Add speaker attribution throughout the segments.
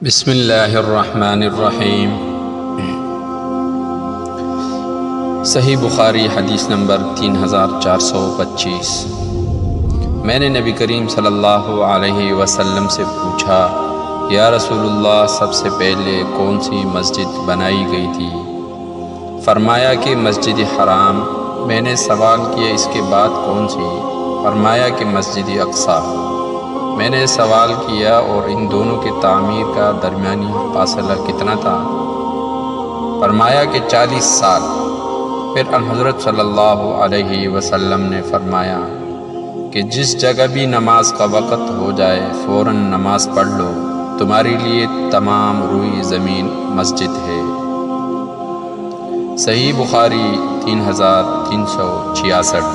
Speaker 1: بسم اللہ الرحمن الرحیم۔ صحیح بخاری حدیث نمبر 3425۔ میں نے نبی کریم صلی اللہ علیہ وسلم سے پوچھا، یا رسول اللہ، سب سے پہلے کون سی مسجد بنائی گئی تھی؟ فرمایا کہ مسجد حرام۔ میں نے سوال کیا، اس کے بعد کون سی؟ فرمایا کہ مسجد اقصیٰ۔ میں نے سوال کیا، اور ان دونوں کی تعمیر کا درمیانی فاصلہ کتنا تھا؟ فرمایا کہ 40 سال۔ پھر حضرت صلی اللہ علیہ وسلم نے فرمایا کہ جس جگہ بھی نماز کا وقت ہو جائے فوراً نماز پڑھ لو، تمہارے لیے تمام روئی زمین مسجد ہے۔ صحیح بخاری 3366۔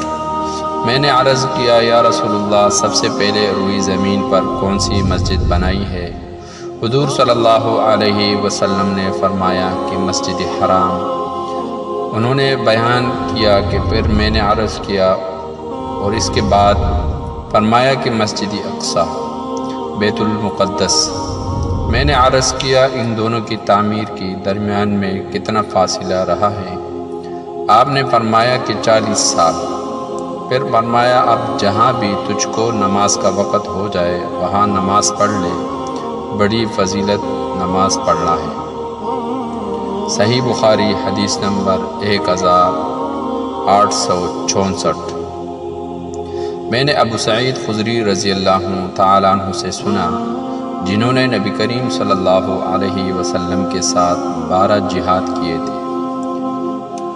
Speaker 1: میں نے عرض کیا، یا رسول اللہ، سب سے پہلے روئی زمین پر کون سی مسجد بنائی ہے؟ حضور صلی اللہ علیہ وسلم نے فرمایا کہ مسجد حرام۔ انہوں نے بیان کیا کہ پھر میں نے عرض کیا، اور اس کے بعد؟ فرمایا کہ مسجد اقصیٰ، بیت المقدس۔ میں نے عرض کیا، ان دونوں کی تعمیر کی درمیان میں کتنا فاصلہ رہا ہے؟ آپ نے فرمایا کہ 40 سال۔ پھر فرمایا، اب جہاں بھی تجھ کو نماز کا وقت ہو جائے وہاں نماز پڑھ لے، بڑی فضیلت نماز پڑھنا ہے۔ صحیح بخاری حدیث نمبر 1864۔ میں نے ابو سعید خدری رضی اللہ تعالیٰ عنہ سے سنا، جنہوں نے نبی کریم صلی اللہ علیہ وسلم کے ساتھ 12 جہاد کیے تھے۔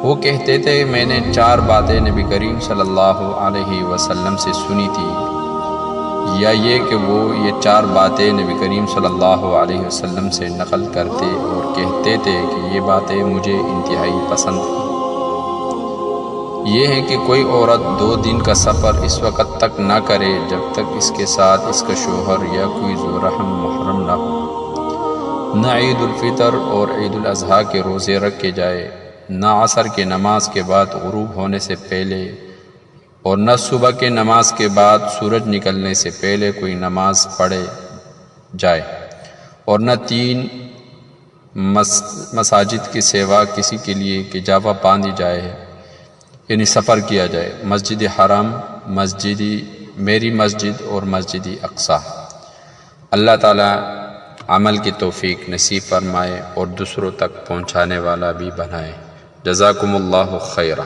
Speaker 1: وہ کہتے تھے، میں نے 4 باتیں نبی کریم صلی اللہ علیہ وسلم سے سنی تھی، یا یہ کہ وہ یہ 4 باتیں نبی کریم صلی اللہ علیہ وسلم سے نقل کرتے اور کہتے تھے کہ یہ باتیں مجھے انتہائی پسند ہیں۔ یہ ہے کہ کوئی عورت 2 دن کا سفر اس وقت تک نہ کرے جب تک اس کے ساتھ اس کا شوہر یا کوئی ذو رحم محرم نہ ہو، نہ عید الفطر اور عید الاضحیٰ کے روزے رکھے جائے، نہ عصر کے نماز کے بعد غروب ہونے سے پہلے، اور نہ صبح کے نماز کے بعد سورج نکلنے سے پہلے کوئی نماز پڑھے جائے، اور نہ 3 مساجد کی سوا کسی کے لیے کہ جاوا باندھی جائے، یعنی سفر کیا جائے، مسجد حرام، میری مسجد اور مسجد اقصیٰ۔ اللہ تعالیٰ عمل کی توفیق نصیب فرمائے اور دوسروں تک پہنچانے والا بھی بنائے۔ جزاکم اللہ خیرہ۔